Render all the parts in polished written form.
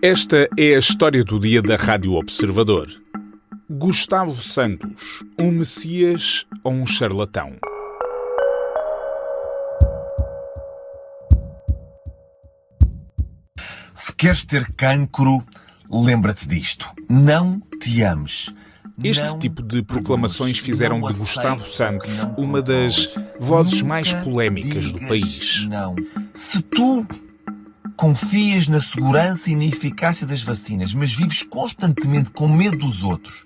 Esta é a história do dia da Rádio Observador. Gustavo Santos, um messias ou um charlatão? Se queres ter cancro, lembra-te disto. Não te ames. Este tipo de proclamações fizeram de Gustavo Santos uma das vozes mais polémicas do país. Não. Se tu confias na segurança e na eficácia das vacinas, mas vives constantemente com medo dos outros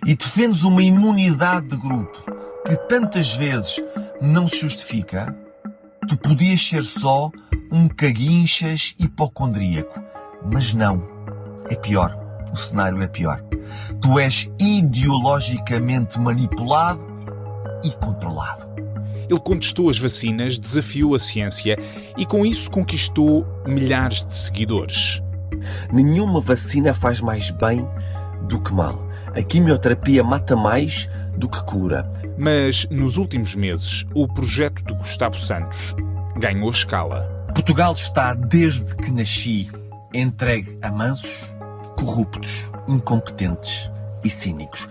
e defendes uma imunidade de grupo que tantas vezes não se justifica, tu podias ser só um caguinchas hipocondríaco. Mas não. É pior. O cenário é pior. Tu és ideologicamente manipulado e controlado. Ele contestou as vacinas, desafiou a ciência e com isso conquistou milhares de seguidores. Nenhuma vacina faz mais bem do que mal. A quimioterapia mata mais do que cura. Mas nos últimos meses, o projeto de Gustavo Santos ganhou escala. Portugal está, desde que nasci, entregue a mansos, corruptos, incompetentes e cínicos.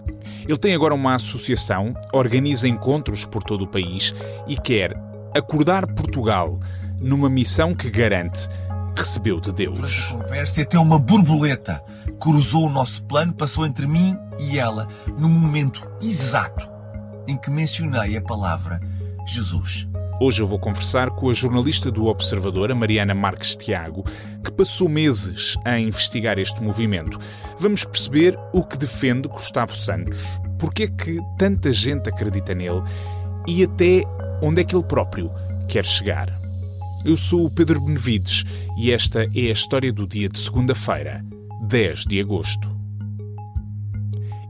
Ele tem agora uma associação, organiza encontros por todo o país e quer acordar Portugal numa missão que garante recebeu de Deus. A conversa até uma borboleta cruzou o nosso plano, passou entre mim e ela no momento exato em que mencionei a palavra Jesus. Hoje eu vou conversar com a jornalista do Observador, a Mariana Marques Tiago, que passou meses a investigar este movimento. Vamos perceber o que defende Gustavo Santos, porque é que tanta gente acredita nele e até onde é que ele próprio quer chegar. Eu sou o Pedro Benevides e esta é a história do dia de segunda-feira, 10 de agosto.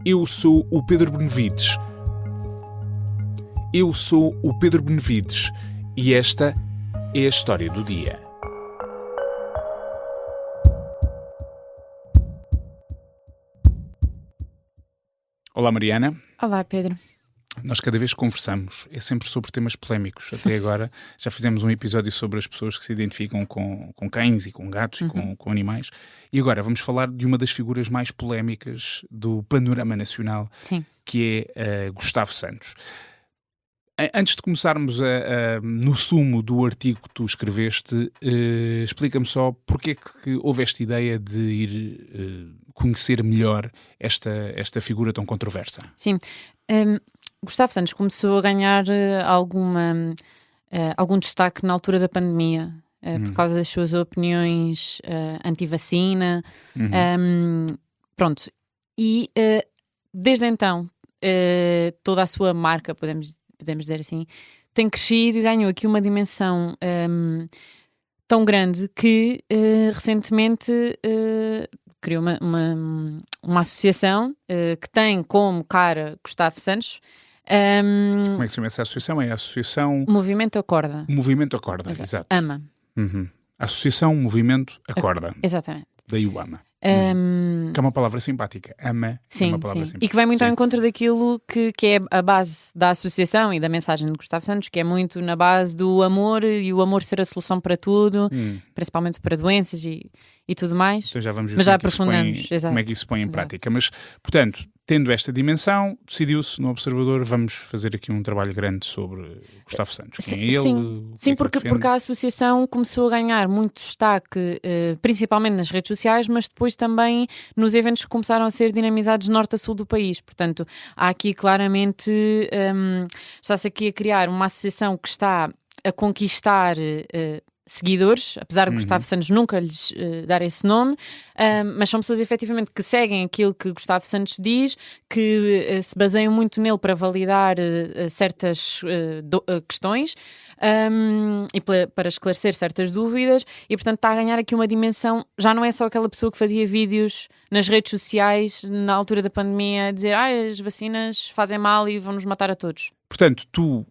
Eu sou o Pedro Benevides. Eu sou o Pedro Benevides e esta é a história do dia. Olá, Mariana. Olá, Pedro. Nós cada vez que conversamos é sempre sobre temas polémicos. Até agora já fizemos um episódio sobre as pessoas que se identificam com cães e com gatos e com animais. E agora vamos falar de uma das figuras mais polémicas do panorama nacional, Sim. que é Gustavo Santos. Antes de começarmos no sumo do artigo que tu escreveste, explica-me só porque é que houve esta ideia de ir conhecer melhor esta figura tão controversa. Sim. Gustavo Santos começou a ganhar algum destaque na altura da pandemia, por causa das suas opiniões anti-vacina. Pronto. E desde então, toda a sua marca, podemos dizer assim, tem crescido e ganhou aqui uma dimensão tão grande que recentemente criou uma associação que tem como cara Gustavo Santos. Como é que se chama essa associação? É a Associação... Movimento Acorda. Movimento Acorda, exato. AMA. Associação Movimento Acorda. Exatamente. Daí o AMA. Que é uma palavra simpática. AMA sim, é uma palavra simpática. E que vai muito ao encontro daquilo que é a base da associação e da mensagem de Gustavo Santos, que é muito na base do amor e o amor ser a solução para tudo, principalmente para doenças e tudo mais. Então já vamos ver mas já aprofundamos. Como é que isso se põe em prática. Mas, portanto, tendo esta dimensão, decidiu-se no Observador, vamos fazer aqui um trabalho grande sobre Gustavo Santos. Quem é ele? Sim, porque a associação começou a ganhar muito destaque, principalmente nas redes sociais, mas depois também nos eventos que começaram a ser dinamizados norte a sul do país. Portanto, há aqui claramente, está-se aqui a criar uma associação que está a conquistar seguidores, apesar de Gustavo Santos nunca lhes dar esse nome, mas são pessoas efetivamente que seguem aquilo que Gustavo Santos diz, que se baseiam muito nele para validar certas questões e para esclarecer certas dúvidas, e portanto está a ganhar aqui uma dimensão. Já não é só aquela pessoa que fazia vídeos nas redes sociais na altura da pandemia a dizer as vacinas fazem mal e vão-nos matar a todos. Portanto, tu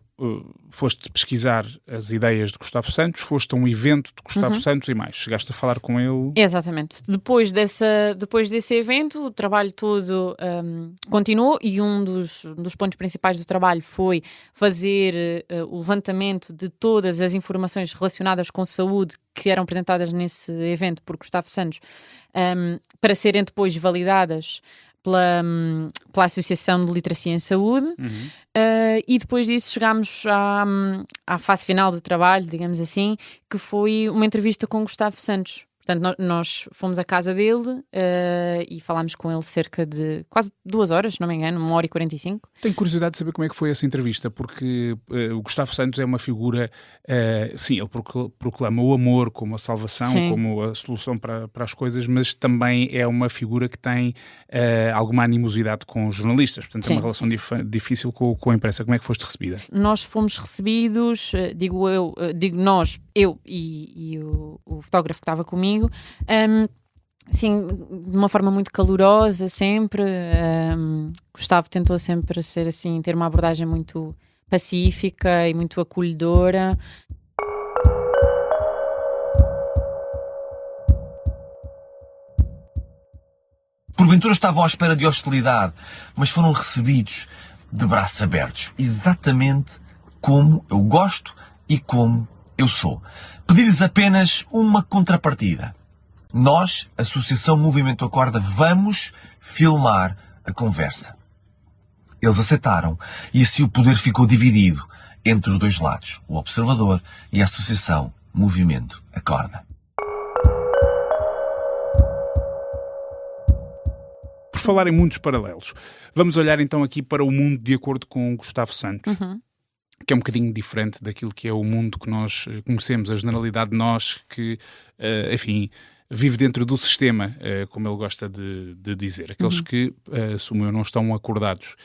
foste pesquisar as ideias de Gustavo Santos, foste a um evento de Gustavo Santos e mais. Chegaste a falar com ele? Exatamente. Depois desse evento, o trabalho todo continuou e um dos pontos principais do trabalho foi fazer o levantamento de todas as informações relacionadas com saúde que eram apresentadas nesse evento por Gustavo Santos, para serem depois validadas pela Associação de Literacia em Saúde. E depois disso chegámos à fase final do trabalho, digamos assim, que foi uma entrevista com Gustavo Santos. Portanto, nós fomos à casa dele e falámos com ele cerca de quase 2 horas, se não me engano, 1h45. Tenho curiosidade de saber como é que foi essa entrevista, porque o Gustavo Santos é uma figura, sim, ele proclama o amor como a salvação, Sim. como a solução para as coisas, mas também é uma figura que tem alguma animosidade com os jornalistas, portanto Sim. é uma relação difícil com a imprensa. Como é que foste recebida? Nós fomos recebidos, digo nós, eu e o fotógrafo que estava comigo, assim, de uma forma muito calorosa sempre. Gustavo tentou sempre ser assim, ter uma abordagem muito pacífica e muito acolhedora. Porventura estavam à espera de hostilidade, mas foram recebidos de braços abertos, exatamente como eu gosto e como eu sou. Pedi-lhes apenas uma contrapartida. Nós, Associação Movimento Acorda, vamos filmar a conversa. Eles aceitaram e assim o poder ficou dividido entre os dois lados, o Observador e a Associação Movimento Acorda. Por falar em mundos paralelos, vamos olhar então aqui para o mundo de acordo com Gustavo Santos, que é um bocadinho diferente daquilo que é o mundo que nós conhecemos, a generalidade de nós que, enfim, vive dentro do sistema, como ele gosta de dizer, aqueles que, assumo eu, não estão acordados.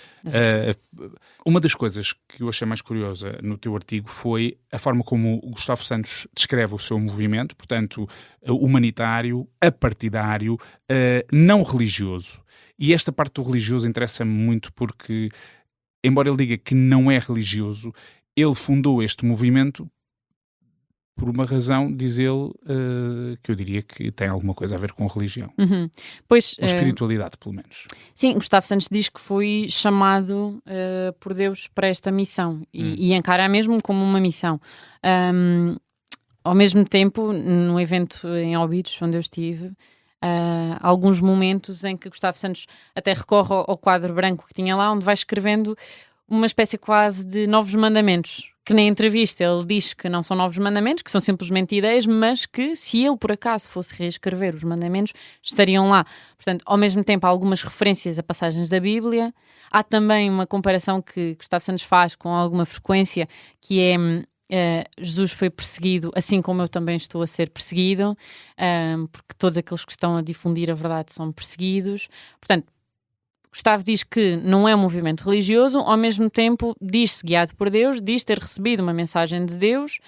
Uma das coisas que eu achei mais curiosa no teu artigo foi a forma como o Gustavo Santos descreve o seu movimento, portanto, humanitário, apartidário, não religioso. E esta parte do religioso interessa-me muito porque, embora ele diga que não é religioso, ele fundou este movimento por uma razão, diz ele, que eu diria que tem alguma coisa a ver com religião. Pois, Ou espiritualidade, pelo menos. sim, Gustavo Santos diz que foi chamado por Deus para esta missão e encara mesmo como uma missão. Ao mesmo tempo, no evento em Óbidos, onde eu estive, alguns momentos em que Gustavo Santos até recorre ao quadro branco que tinha lá, onde vai escrevendo uma espécie quase de novos mandamentos, que na entrevista ele diz que não são novos mandamentos, que são simplesmente ideias, mas que se ele por acaso fosse reescrever os mandamentos, estariam lá. Portanto, ao mesmo tempo há algumas referências a passagens da Bíblia, há também uma comparação que Gustavo Santos faz com alguma frequência, que é Jesus foi perseguido assim como eu também estou a ser perseguido, porque todos aqueles que estão a difundir a verdade são perseguidos. Portanto, Gustavo diz que não é um movimento religioso, ao mesmo tempo diz-se guiado por Deus, diz ter recebido uma mensagem de Deus,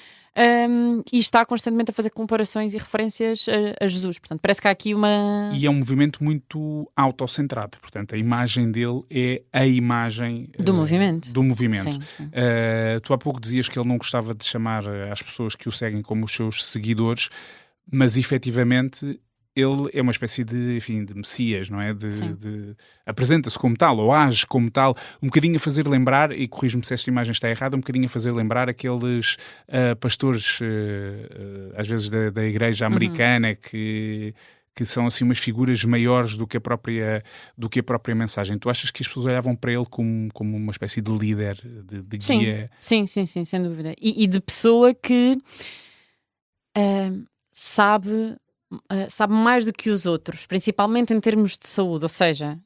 e está constantemente a fazer comparações e referências a Jesus. Portanto, parece que há aqui uma... E é um movimento muito autocentrado, portanto, a imagem dele é a imagem do movimento. Sim, sim. Tu há pouco dizias que ele não gostava de chamar as pessoas que o seguem como os seus seguidores, mas efetivamente ele é uma espécie de, enfim, de messias, não é? Apresenta-se como tal, ou age como tal, um bocadinho a fazer lembrar, e corrijo-me se esta imagem está errada, um bocadinho a fazer lembrar aqueles pastores, às vezes da igreja americana, que são assim umas figuras maiores do que a própria mensagem. Tu achas que as pessoas olhavam para ele como uma espécie de líder, de guia? Sim, sem dúvida. E de pessoa que sabe mais do que os outros, principalmente em termos de saúde, ou seja,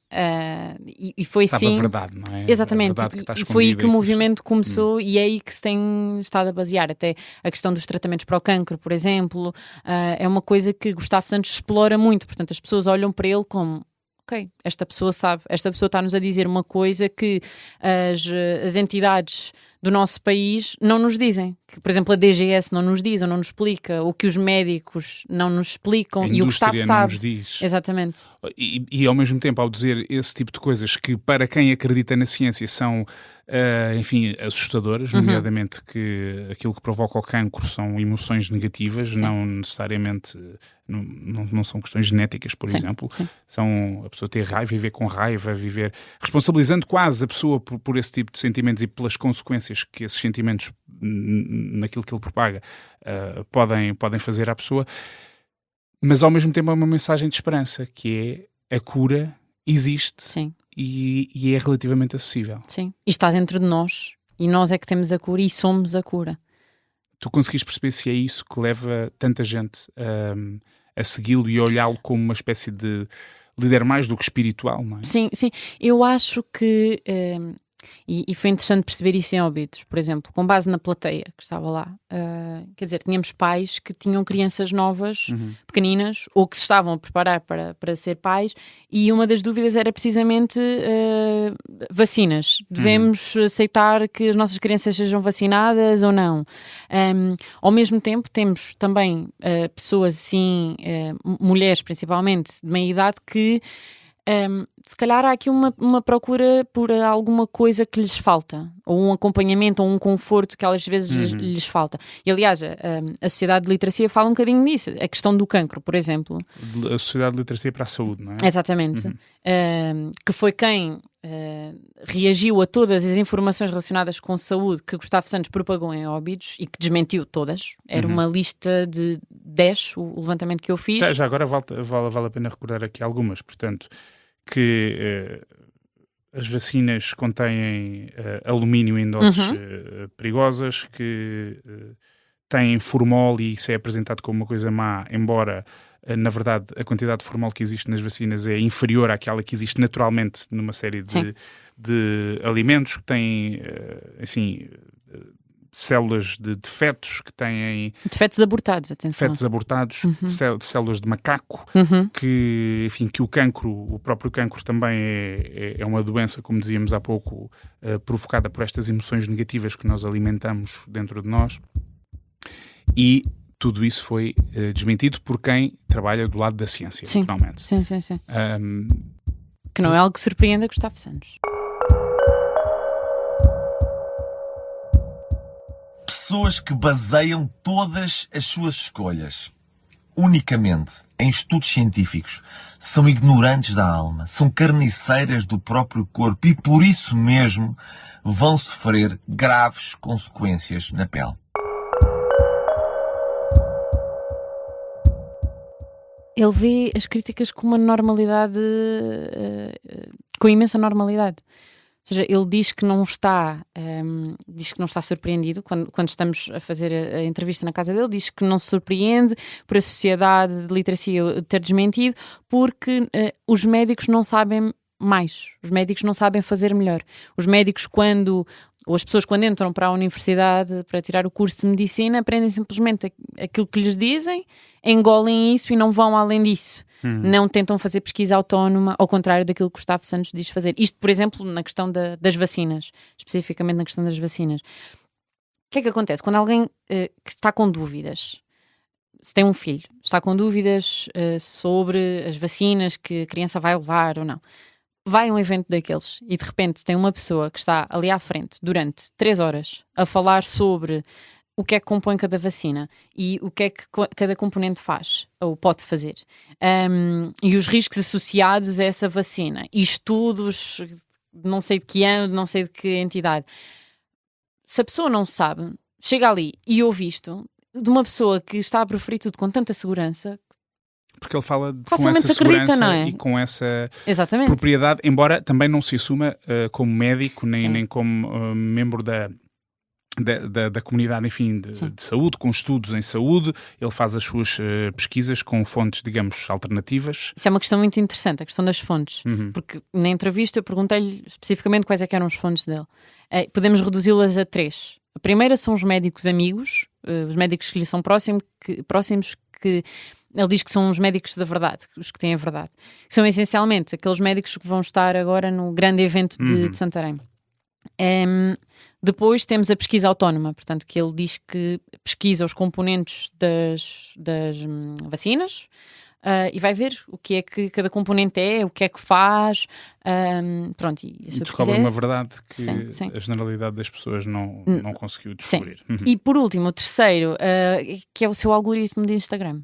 e foi sabe assim... a verdade, não é? Exatamente, A verdade que está e foi aí que o escondida movimento começou e é aí que se tem estado a basear. Até a questão dos tratamentos para o cancro, por exemplo, é uma coisa que Gustavo Santos explora muito, portanto as pessoas olham para ele como... Ok, esta pessoa sabe, esta pessoa está-nos a dizer uma coisa que as entidades do nosso país não nos dizem. Que, por exemplo, a DGS não nos diz ou não nos explica, ou que os médicos não nos explicam, e o Gustavo sabe. Não nos diz. Exatamente. E ao mesmo tempo, ao dizer esse tipo de coisas que para quem acredita na ciência são enfim, assustadoras, nomeadamente que aquilo que provoca o cancro são emoções negativas, não necessariamente, não são questões genéticas, por exemplo. São a pessoa ter raiva, viver com raiva, viver responsabilizando quase a pessoa por esse tipo de sentimentos e pelas consequências que esses sentimentos, naquilo que ele propaga, podem fazer à pessoa. Mas ao mesmo tempo é uma mensagem de esperança, que é a cura existe. Sim. E é relativamente acessível. Sim, e está dentro de nós, e nós é que temos a cura e somos a cura. Tu conseguiste perceber se é isso que leva tanta gente a segui-lo e a olhá-lo como uma espécie de líder mais do que espiritual, não é? Sim, eu acho que, e foi interessante perceber isso em Óbidos, por exemplo, com base na plateia que estava lá. Quer dizer, tínhamos pais que tinham crianças novas, pequeninas, ou que se estavam a preparar para ser pais, e uma das dúvidas era precisamente vacinas. Devemos aceitar que as nossas crianças sejam vacinadas ou não? Ao mesmo tempo, temos também pessoas assim, mulheres principalmente, de meia idade, que se calhar há aqui uma procura por alguma coisa que lhes falta, ou um acompanhamento, ou um conforto que às vezes lhes falta. E aliás, a Sociedade de Literacia fala um bocadinho disso, a questão do cancro, por exemplo. A Sociedade de Literacia para a Saúde, não é? Exatamente. Que foi quem reagiu a todas as informações relacionadas com saúde que Gustavo Santos propagou em Óbidos e que desmentiu todas. Era uma lista de 10, o levantamento que eu fiz. Já agora vale a pena recordar aqui algumas, portanto, que as vacinas contêm alumínio em doses perigosas, que têm formol e isso é apresentado como uma coisa má, embora na verdade a quantidade de formol que existe nas vacinas é inferior àquela que existe naturalmente numa série de alimentos que têm, assim, células de defetos, que têm... Defetos abortados, atenção. Defetos abortados, de células de macaco, que o próprio cancro também é uma doença, como dizíamos há pouco, provocada por estas emoções negativas que nós alimentamos dentro de nós. E tudo isso foi desmentido por quem trabalha do lado da ciência, finalmente. Sim. Que não é algo que surpreenda Gustavo Santos. Pessoas que baseiam todas as suas escolhas unicamente em estudos científicos são ignorantes da alma, são carniceiras do próprio corpo e por isso mesmo vão sofrer graves consequências na pele. Ele vê as críticas com uma normalidade, com imensa normalidade. Ou seja, ele diz que não está surpreendido quando estamos a fazer a entrevista na casa dele, diz que não se surpreende por a Sociedade de Literacia ter desmentido, porque os médicos não sabem mais, os médicos não sabem fazer melhor. Os médicos ou as pessoas quando entram para a universidade para tirar o curso de medicina aprendem simplesmente aquilo que lhes dizem, engolem isso e não vão além disso. Não tentam fazer pesquisa autónoma, ao contrário daquilo que Gustavo Santos diz fazer. Isto, por exemplo, na questão das vacinas, especificamente na questão das vacinas. O que é que acontece? Quando alguém que está com dúvidas, se tem um filho, está com dúvidas sobre as vacinas que a criança vai levar ou não, vai a um evento daqueles e de repente tem uma pessoa que está ali à frente durante 3 horas a falar sobre o que é que compõe cada vacina e o que é que cada componente faz ou pode fazer, e os riscos associados a essa vacina e estudos não sei de que ano, não sei de que entidade. Se a pessoa não sabe, chega ali e ouve isto de uma pessoa que está a proferir tudo com tanta segurança, porque ele fala com essa segurança, não é? E com essa propriedade, embora também não se assuma como médico nem como membro da comunidade, enfim, de saúde, com estudos em saúde. Ele faz as suas pesquisas com fontes, digamos, alternativas. Isso é uma questão muito interessante, a questão das fontes, porque na entrevista eu perguntei-lhe especificamente quais é que eram as fontes dele. Podemos reduzi-las a 3. A primeira são os médicos amigos, os médicos que lhe são próximos, que ele diz que são os médicos da verdade, os que têm a verdade. São essencialmente aqueles médicos que vão estar agora no grande evento de Santarém. Depois temos a pesquisa autónoma, portanto, que ele diz que pesquisa os componentes das vacinas, e vai ver o que é que cada componente é, o que é que faz, pronto. E descobre uma verdade que sim. a generalidade das pessoas não conseguiu descobrir. Sim. E por último, o terceiro, que é o seu algoritmo de Instagram.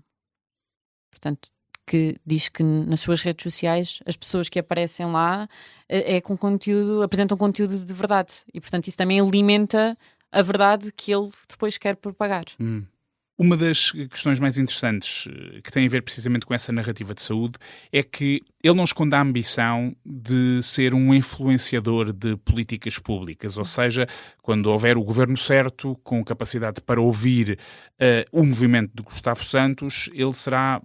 Portanto, que diz que nas suas redes sociais as pessoas que aparecem lá com conteúdo, apresentam conteúdo de verdade. E portanto isso também alimenta a verdade que ele depois quer propagar. Uma das questões mais interessantes que tem a ver precisamente com essa narrativa de saúde é que ele não esconde a ambição de ser um influenciador de políticas públicas, ou seja, quando houver o governo certo, com capacidade para ouvir o movimento de Gustavo Santos, ele será,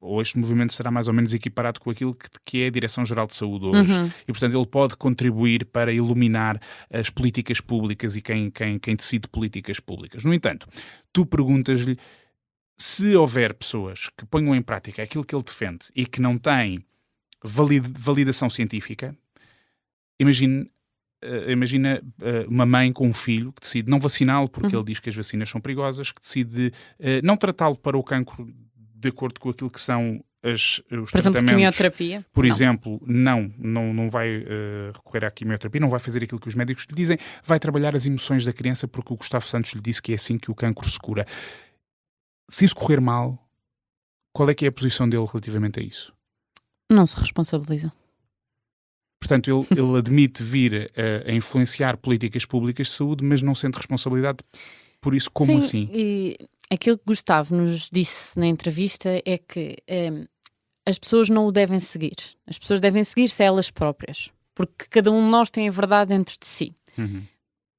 ou este movimento será mais ou menos equiparado com aquilo que é a Direção-Geral de Saúde hoje. E, portanto, ele pode contribuir para iluminar as políticas públicas e quem decide políticas públicas. No entanto, tu perguntas-lhe se houver pessoas que ponham em prática aquilo que ele defende e que não têm validação científica. Imagina uma mãe com um filho que decide não vaciná-lo porque ele diz que as vacinas são perigosas, que decide não tratá-lo para o cancro de acordo com aquilo que são os por exemplo, tratamentos. quimioterapia. Por exemplo, não vai recorrer à quimioterapia, não vai fazer aquilo que os médicos lhe dizem, vai trabalhar as emoções da criança porque o Gustavo Santos lhe disse que é assim que o cancro se cura. Se isso correr mal, qual é que é a posição dele relativamente a isso? Não se responsabiliza. Portanto, ele admite vir a influenciar políticas públicas de saúde, mas não sente responsabilidade por isso. Como assim? E aquilo que Gustavo nos disse na entrevista é que as pessoas não o devem seguir. As pessoas devem seguir-se a elas próprias. Porque cada um de nós tem a verdade dentro de si.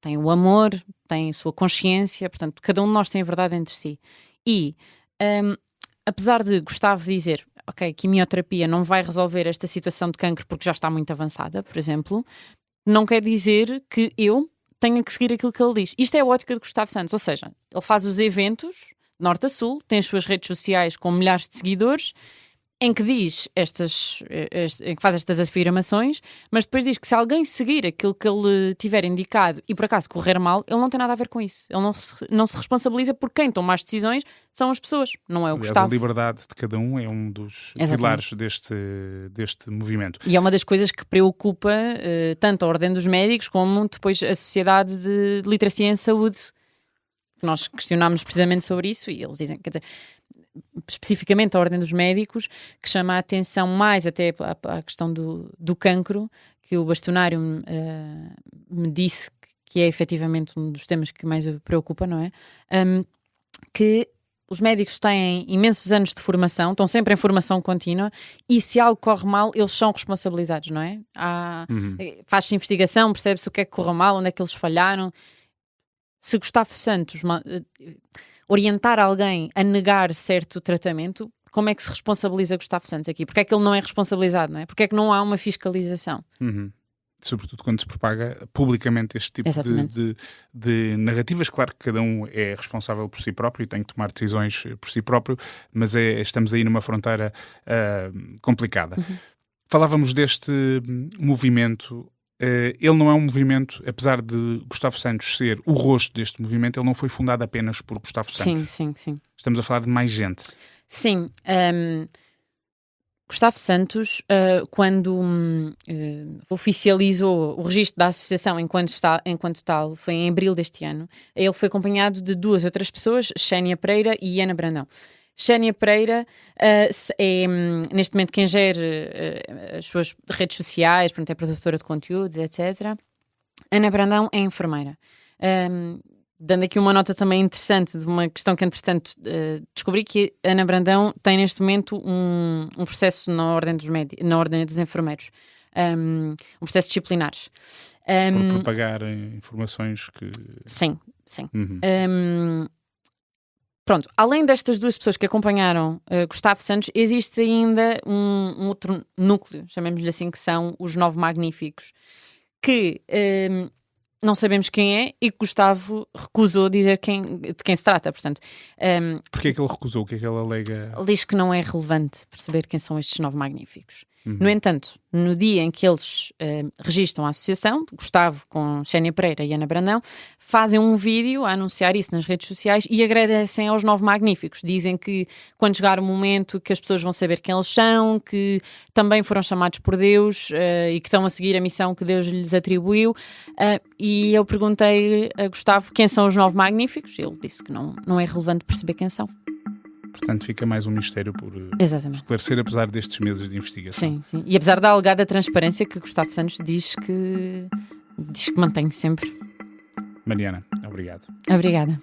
Tem o amor, tem a sua consciência, portanto, cada um de nós tem a verdade dentro de si. E, apesar de Gustavo dizer, ok, quimioterapia não vai resolver esta situação de cancro porque já está muito avançada, por exemplo, não quer dizer que eu tenha que seguir aquilo que ele diz. Isto é a ótica de Gustavo Santos, ou seja, ele faz os eventos de norte a sul, tem as suas redes sociais com milhares de seguidores, em que diz em que faz estas afirmações, mas depois diz que se alguém seguir aquilo que ele tiver indicado e por acaso correr mal, ele não tem nada a ver com isso. Ele não se responsabiliza por quem toma as decisões são as pessoas, não é o Gustavo. A liberdade de cada um é um dos pilares deste movimento. E é uma das coisas que preocupa tanto a Ordem dos Médicos como depois a Sociedade de Literacia em Saúde. Nós questionámos precisamente sobre isso e eles dizem, quer dizer, especificamente a Ordem dos Médicos, que chama a atenção mais até à questão do cancro, que o bastonário me disse que é efetivamente um dos temas que mais o preocupa, não é? Que os médicos têm imensos anos de formação, estão sempre em formação contínua e se algo corre mal, eles são responsabilizados, não é? Faz-se investigação, percebe-se o que é que correu mal, onde é que eles falharam. Se Gustavo Santos orientar alguém a negar certo tratamento, como é que se responsabiliza Gustavo Santos aqui? Porque é que ele não é responsabilizado, não é? Porque é que não há uma fiscalização? Sobretudo quando se propaga publicamente este tipo de narrativas. Claro que cada um é responsável por si próprio e tem que tomar decisões por si próprio, mas estamos aí numa fronteira complicada. Falávamos deste movimento. Ele não é um movimento, apesar de Gustavo Santos ser o rosto deste movimento, ele não foi fundado apenas por Gustavo Santos. Sim. Estamos a falar de mais gente. Sim. Gustavo Santos, quando oficializou o registro da associação enquanto tal, foi em abril deste ano, ele foi acompanhado de duas outras pessoas, Xénia Pereira e Ana Brandão. Xénia Pereira é neste momento quem gere as suas redes sociais, portanto é produtora de conteúdos, etc. Ana Brandão é enfermeira. Dando aqui uma nota também interessante de uma questão que entretanto descobri, que Ana Brandão tem neste momento um processo na Ordem dos Enfermeiros, um processo disciplinar. Por propagar informações que... Sim. Pronto, além destas duas pessoas que acompanharam Gustavo Santos, existe ainda um outro núcleo, chamemos-lhe assim, que são os 9 Magníficos, que não sabemos quem é e que Gustavo recusou dizer de quem se trata. Portanto, porquê é que ele recusou? O que é que ele alega? Ele diz que não é relevante perceber quem são estes 9 Magníficos. No entanto, no dia em que eles registram a associação, Gustavo com Xénia Pereira e Ana Brandão, fazem um vídeo a anunciar isso nas redes sociais e agradecem aos 9 magníficos. Dizem que quando chegar o momento que as pessoas vão saber quem eles são, que também foram chamados por Deus e que estão a seguir a missão que Deus lhes atribuiu. E eu perguntei a Gustavo quem são os 9 magníficos. Ele disse que não é relevante perceber quem são. Portanto, fica mais um mistério por esclarecer, apesar destes meses de investigação. Sim. E apesar da alegada transparência que Gustavo Santos diz que mantém sempre. Mariana, obrigado. Obrigada.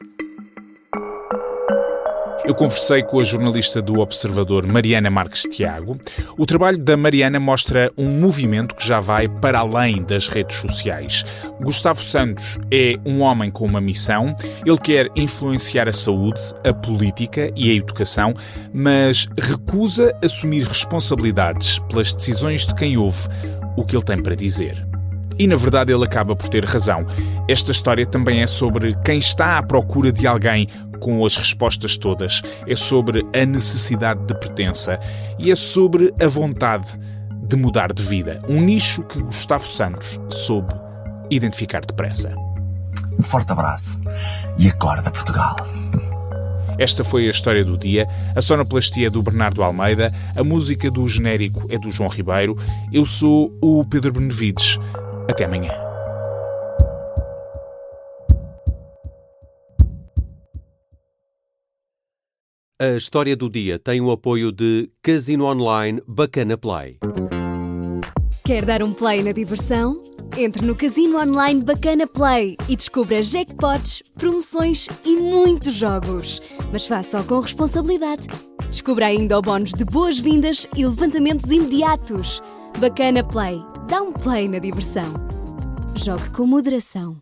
Eu conversei com a jornalista do Observador, Mariana Marques Tiago. O trabalho da Mariana mostra um movimento que já vai para além das redes sociais. Gustavo Santos é um homem com uma missão. Ele quer influenciar a saúde, a política e a educação, mas recusa assumir responsabilidades pelas decisões de quem ouve o que ele tem para dizer. E, na verdade, ele acaba por ter razão. Esta história também é sobre quem está à procura de alguém com as respostas todas. É sobre a necessidade de pertença e é sobre a vontade de mudar de vida. Um nicho que Gustavo Santos soube identificar depressa. Um forte abraço e acorda, Portugal. Esta foi a história do dia. A sonoplastia é do Bernardo Almeida, a música do genérico é do João Ribeiro. Eu sou o Pedro Benevides. Até amanhã. A história do dia tem o apoio de Casino Online Bacana Play. Quer dar um play na diversão? Entre no Casino Online Bacana Play e descubra jackpots, promoções e muitos jogos. Mas faça-o com responsabilidade. Descubra ainda o bónus de boas-vindas e levantamentos imediatos. Bacana Play. Dá um play na diversão. Jogue com moderação.